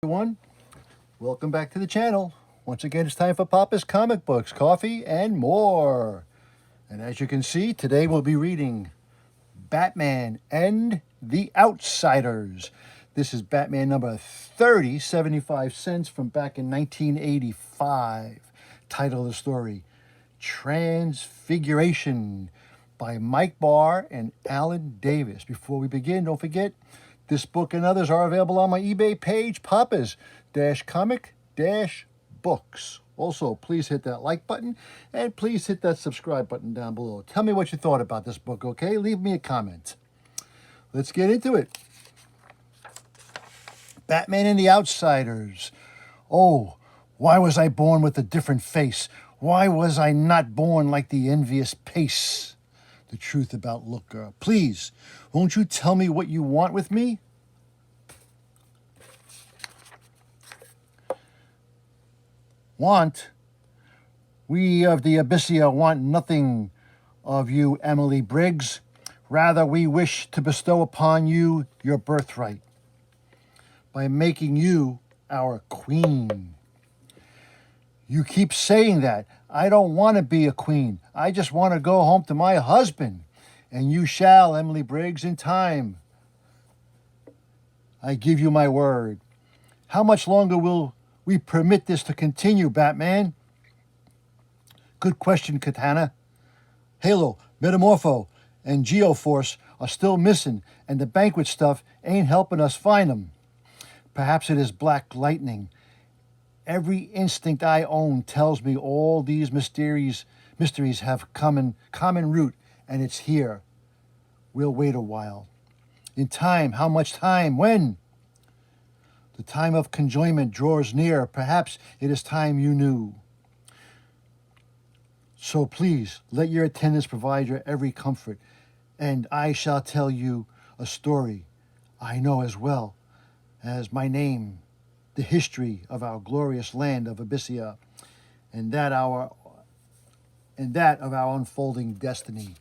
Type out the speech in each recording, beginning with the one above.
Everyone, welcome back to the channel. Once again, it's time for Papa's Comic Books, Coffee, and more. And as you can see, today we'll be reading Batman and the Outsiders. This is Batman number 30, 75 cents from back in 1985. Title of the story, Transfiguration by Mike Barr and Alan Davis. Before we begin, don't forget, this book and others are available on my eBay page, Papa's-Comic-Books. Also, please hit that like button and please hit that subscribe button down below. Tell me what you thought about this book, okay? Leave me a comment. Let's get into it. Batman and the Outsiders. Oh, why was I born with a different face? Why was I not born like the envious Pace? The truth about Look Girl. Please, won't you tell me what you want with me? Want? We of the Abyssia want nothing of you, Emily Briggs. Rather, we wish to bestow upon you your birthright by making you our queen. You keep saying that. I don't want to be a queen. I just want to go home to my husband. And you shall, Emily Briggs, in time. I give you my word. How much longer will we permit this to continue, Batman? Good question, Katana. Halo, Metamorpho, and Geoforce are still missing, and the banquet stuff ain't helping us find them. Perhaps it is Black Lightning. Every instinct I own tells me all these mysteries have common root, and it's here. We'll wait a while. In time, how much time? When? The time of conjoinment draws near. Perhaps it is time you knew. So please, let your attendants provide your every comfort, and I shall tell you a story I know as well as my name, the history of our glorious land of Abyssia, and that of our unfolding destiny.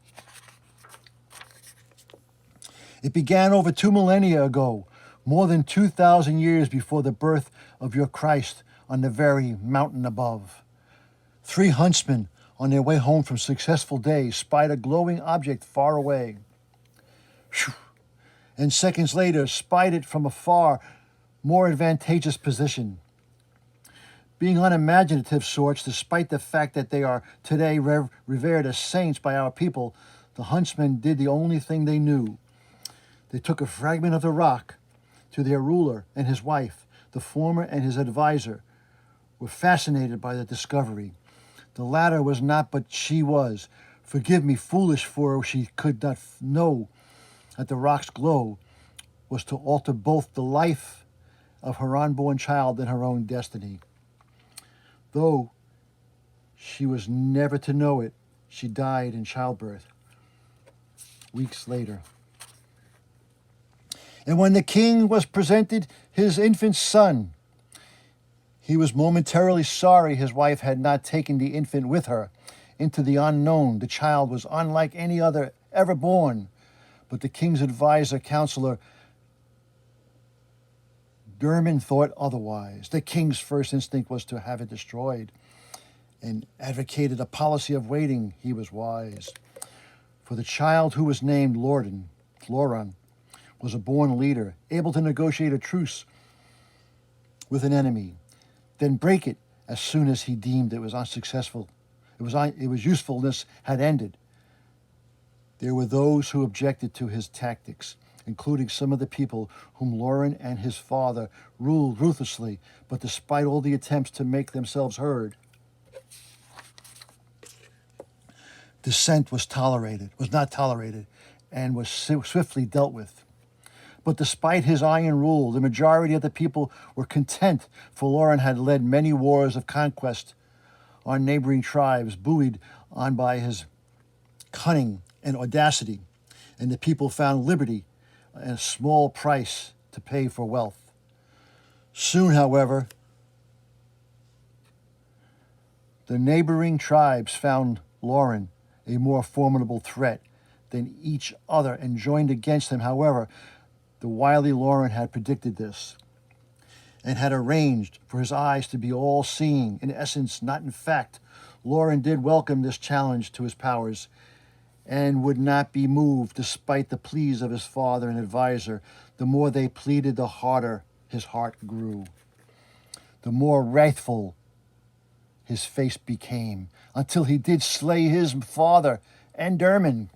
It began over 2 millennia ago, more than 2,000 years before the birth of your Christ on the very mountain above. 3 huntsmen on their way home from successful days spied a glowing object far away. Whew. And seconds later spied it from a far more advantageous position. Being unimaginative sorts, despite the fact that they are today revered as saints by our people, the huntsmen did the only thing they knew. They took a fragment of the rock to their ruler and his wife. The former and his advisor were fascinated by the discovery. The latter was not, but she was. Forgive me, foolish, for she could not know that the rock's glow was to alter both the life of her unborn child and her own destiny. Though she was never to know it, she died in childbirth weeks later. And when the king was presented his infant son, he was momentarily sorry his wife had not taken the infant with her into the unknown. The child was unlike any other ever born, but the king's advisor, counselor, Derman, thought otherwise. The king's first instinct was to have it destroyed and advocated a policy of waiting. He was wise. For the child, who was named Loran, was a born leader, able to negotiate a truce with an enemy, then break it as soon as he deemed it was unsuccessful. It was usefulness had ended. There were those who objected to his tactics, including some of the people whom Loran and his father ruled ruthlessly, but despite all the attempts to make themselves heard, dissent was not tolerated, and was swiftly dealt with. But despite his iron rule, the majority of the people were content, for Lauren had led many wars of conquest on neighboring tribes, buoyed on by his cunning and audacity, and the people found liberty and a small price to pay for wealth. Soon, however, the neighboring tribes found Lauren a more formidable threat than each other and joined against him. However, the wily Lauren had predicted this and had arranged for his eyes to be all-seeing, in essence, not in fact. Lauren did welcome this challenge to his powers and would not be moved despite the pleas of his father and advisor. The more they pleaded, the harder his heart grew. The more wrathful his face became, until he did slay his father and Dermon.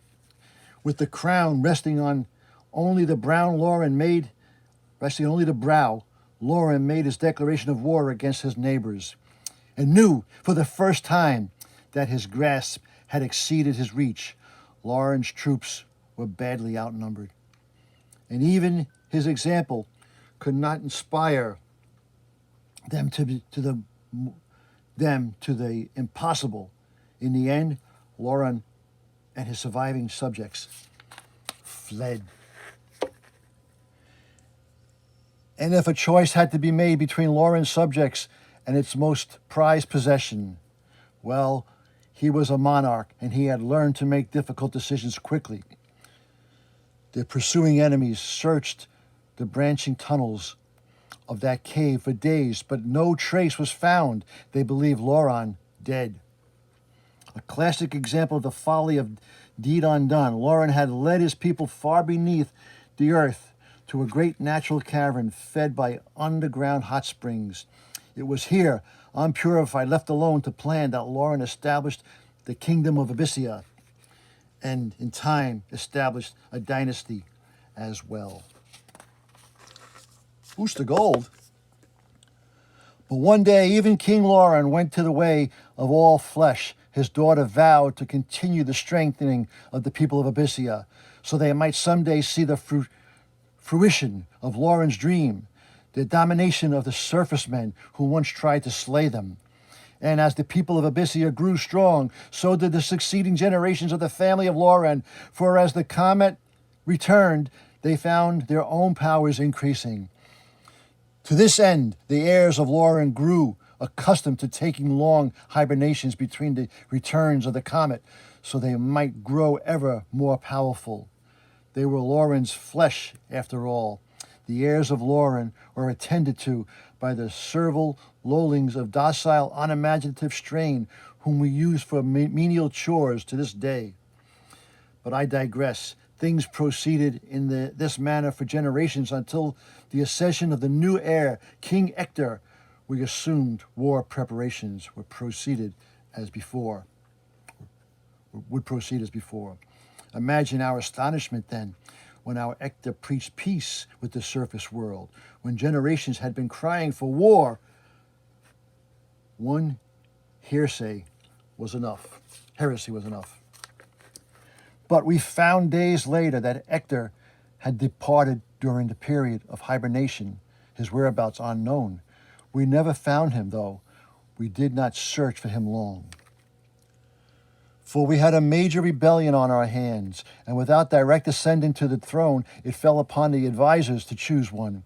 With the crown resting on only the brow, Lauren made his declaration of war against his neighbors, and knew for the first time that his grasp had exceeded his reach. Lauren's troops were badly outnumbered, and even his example could not inspire them to the impossible. In the end, Lauren and his surviving subjects fled. And if a choice had to be made between Lauren's subjects and its most prized possession, well, he was a monarch and he had learned to make difficult decisions quickly. The pursuing enemies searched the branching tunnels of that cave for days, but no trace was found. They believed Lauren dead. A classic example of the folly of deed undone. Lauren had led his people far beneath the earth to a great natural cavern fed by underground hot springs. It was here, unpurified, left alone to plan, that Lauren established the kingdom of Abyssia and, in time, established a dynasty as well. Who's the gold? But one day, even King Lauren went to the way of all flesh. His daughter vowed to continue the strengthening of the people of Abyssia, so they might someday see the fruition of Lauren's dream, the domination of the surface men who once tried to slay them. And as the people of Abyssia grew strong, so did the succeeding generations of the family of Lauren, for as the comet returned, they found their own powers increasing. To this end, the heirs of Lauren grew accustomed to taking long hibernations between the returns of the comet, so they might grow ever more powerful. They were Lauren's flesh, after all. The heirs of Lauren were attended to by the servile lowlings of docile, unimaginative strain, whom we use for menial chores to this day. But I digress. Things proceeded in this manner for generations until the accession of the new heir, King Ector. We assumed war preparations would proceed as before. Imagine our astonishment then when our Ector preached peace with the surface world, when generations had been crying for war. One heresy was enough. But we found days later that Ector had departed during the period of hibernation, his whereabouts unknown. We never found him, though. We did not search for him long. For we had a major rebellion on our hands, and without direct ascendant to the throne, it fell upon the advisors to choose one.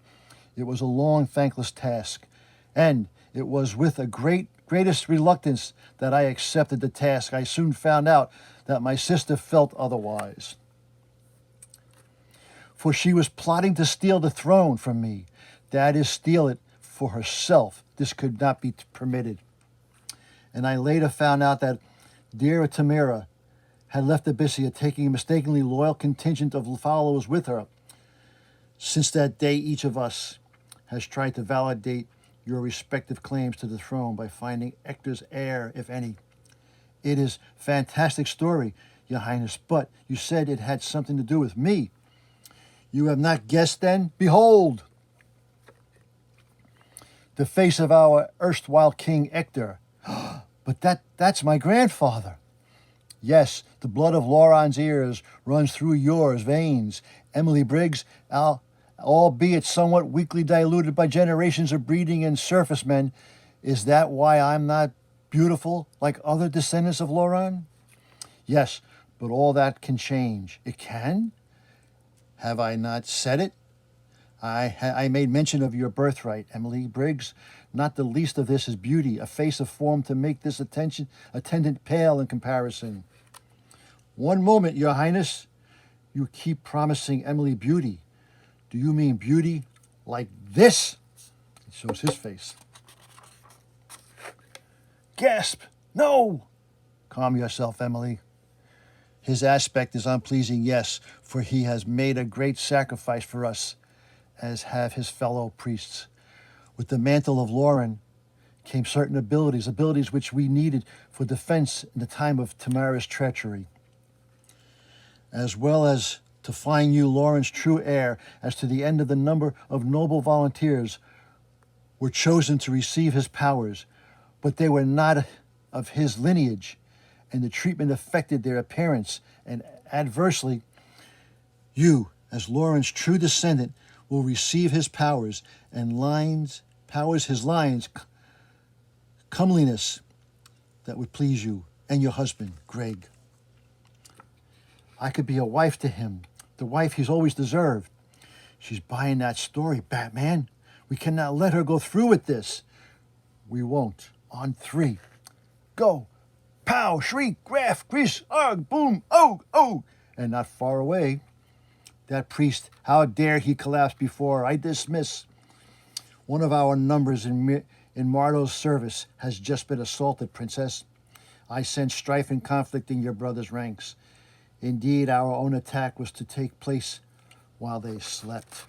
It was a long, thankless task, and it was with a greatest reluctance that I accepted the task. I soon found out that my sister felt otherwise, for she was plotting to steal the throne from me. That is, steal it for herself. This could not be permitted. And I later found out that dear Tamira had left Abyssia, taking a mistakenly loyal contingent of followers with her. Since that day, each of us has tried to validate your respective claims to the throne by finding Ector's heir, if any. It is a fantastic story, Your Highness, but you said it had something to do with me. You have not guessed then? Behold, the face of our erstwhile King Ector. But that's my grandfather. Yes, the blood of Lauren's ears runs through yours veins. Emily Briggs, albeit somewhat weakly diluted by generations of breeding and surface men. Is that why I'm not beautiful like other descendants of Loran? Yes, but all that can change. It can? Have I not said it? I made mention of your birthright, Emily Briggs. Not the least of this is beauty, a face of form to make this attendant pale in comparison. One moment, Your Highness. You keep promising Emily beauty. Do you mean beauty like this? It shows his face. Gasp! No! Calm yourself, Emily. His aspect is unpleasing, yes, for he has made a great sacrifice for us, as have his fellow priests. With the mantle of Lauren came certain abilities which we needed for defense in the time of Tamara's treachery, as well as to find you Lauren's true heir. As to the end of the number of noble volunteers were chosen to receive his powers, but they were not of his lineage, and the treatment affected their appearance, and adversely, you, as Lauren's true descendant, will receive his powers and his lines, comeliness that would please you and your husband, Greg. I could be a wife to him, the wife he's always deserved. She's buying that story, Batman. We cannot let her go through with this. We won't. On 3. Go. Pow, shriek, graph, grease, arg, boom, oh. And not far away, that priest, how dare he collapse before I dismiss. One of our numbers in Mardo's service has just been assaulted, Princess. I sense strife and conflict in your brother's ranks. Indeed, our own attack was to take place while they slept.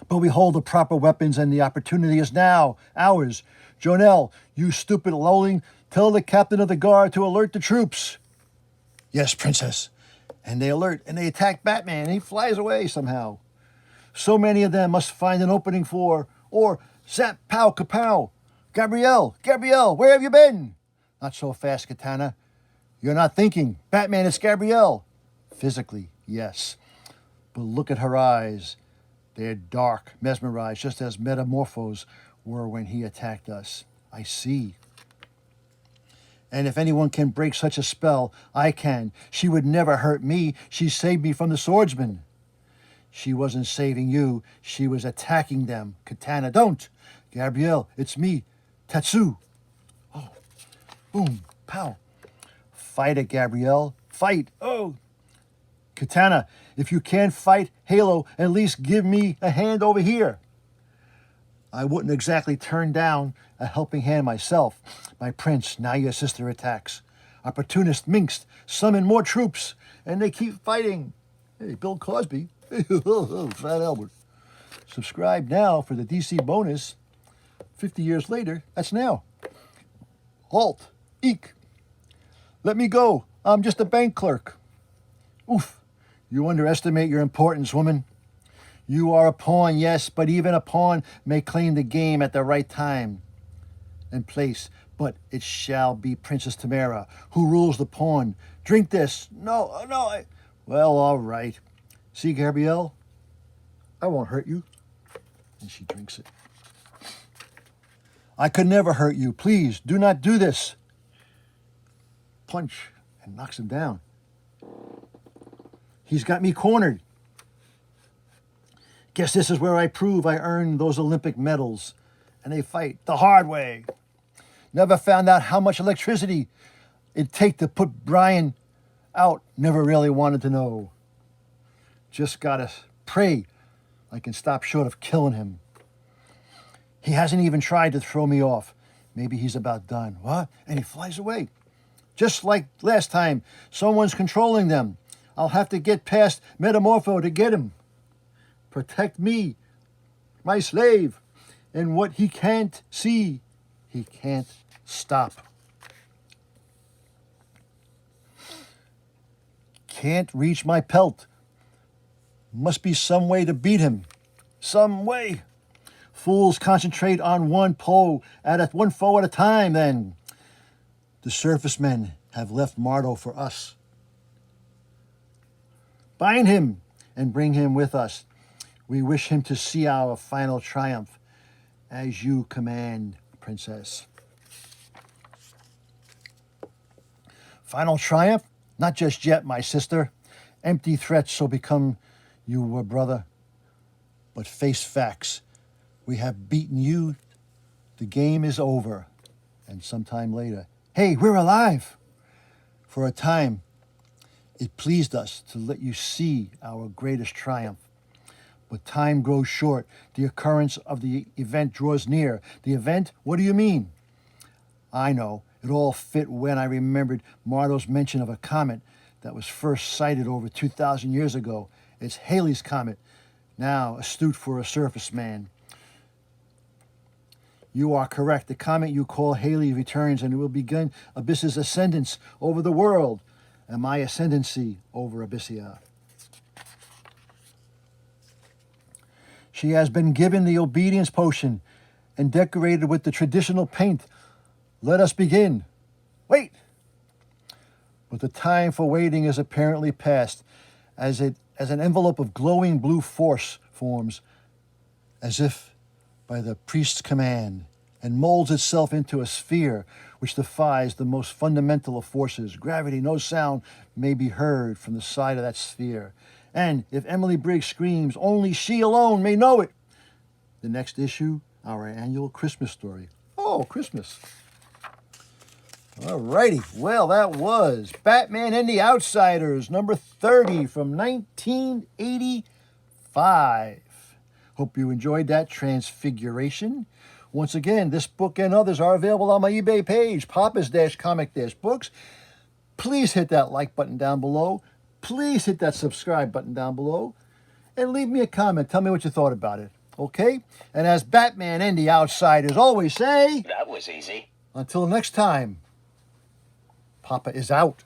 But we hold the proper weapons and the opportunity is now ours. Jonelle, you stupid lowling, tell the captain of the guard to alert the troops. Yes, Princess. And they alert and they attack Batman and he flies away somehow. So many of them must find an opening for, or zap, pow, kapow. Gabrielle, where have you been? Not so fast, Katana. You're not thinking. Batman, it's Gabrielle. Physically, yes. But look at her eyes. They're dark, mesmerized, just as Metamorphos were when he attacked us. I see. And if anyone can break such a spell, I can. She would never hurt me. She saved me from the swordsman. She wasn't saving you. She was attacking them. Katana, don't. Gabrielle, it's me. Tatsu. Oh, boom, pow. Fight it, Gabrielle. Fight. Oh. Katana, if you can't fight Halo, at least give me a hand over here. I wouldn't exactly turn down a helping hand myself. My prince, now your sister attacks. Opportunist minxed, summon more troops, and they keep fighting. Hey, Bill Cosby. Fat Albert. Subscribe now for the DC bonus. 50 years later, that's now. Halt. Eek. Let me go. I'm just a bank clerk. Oof. You underestimate your importance, woman. You are a pawn, yes, but even a pawn may claim the game at the right time and place. But it shall be Princess Tamara who rules the pawn. Drink this. No. Well, all right. See, Gabrielle? I won't hurt you. And she drinks it. I could never hurt you. Please, do not do this. Punch and knocks him down. He's got me cornered. Guess this is where I prove I earned those Olympic medals. And they fight the hard way. Never found out how much electricity it'd take to put Brian out. Never really wanted to know. Just gotta pray I can stop short of killing him. He hasn't even tried to throw me off. Maybe he's about done. What? And he flies away. Just like last time, someone's controlling them. I'll have to get past Metamorpho to get him. Protect me, my slave. And what he can't see, he can't stop. Can't reach my pelt. Must be some way to beat him. Some way. Fools concentrate on one foe at a time then. The surface men have left Mardo for us. Bind him. and bring him with us. We wish him to see our final triumph, as you command, Princess. Final triumph? Not just yet, my sister. Empty threats shall become your brother. But face facts. We have beaten you. The game is over. And sometime later, hey, we're alive. For a time, it pleased us to let you see our greatest triumph. But time grows short. The occurrence of the event draws near. The event? What do you mean? I know. It all fit when I remembered Mardo's mention of a comet that was first sighted over 2,000 years ago. It's Halley's Comet, now astute for a surface man. You are correct. The comet you call Halley returns, and it will begin Abyss's ascendance over the world, and my ascendancy over Abyssia. She has been given the obedience potion and decorated with the traditional paint. Let us begin. Wait! But the time for waiting is apparently past, as an envelope of glowing blue force forms, as if by the priest's command, and molds itself into a sphere which defies the most fundamental of forces. Gravity. No sound may be heard from the side of that sphere. And if Emily Briggs screams, only she alone may know it. The next issue, our annual Christmas story. Oh, Christmas. All righty. Well, that was Batman and the Outsiders, number 30 from 1985. Hope you enjoyed that, Transfiguration. Once again, this book and others are available on my eBay page, Papa's-Comic-Books. Please hit that like button down below. Please hit that subscribe button down below. And leave me a comment. Tell me what you thought about it. Okay? And as Batman and the Outsiders always say... That was easy. Until next time, Papa is out.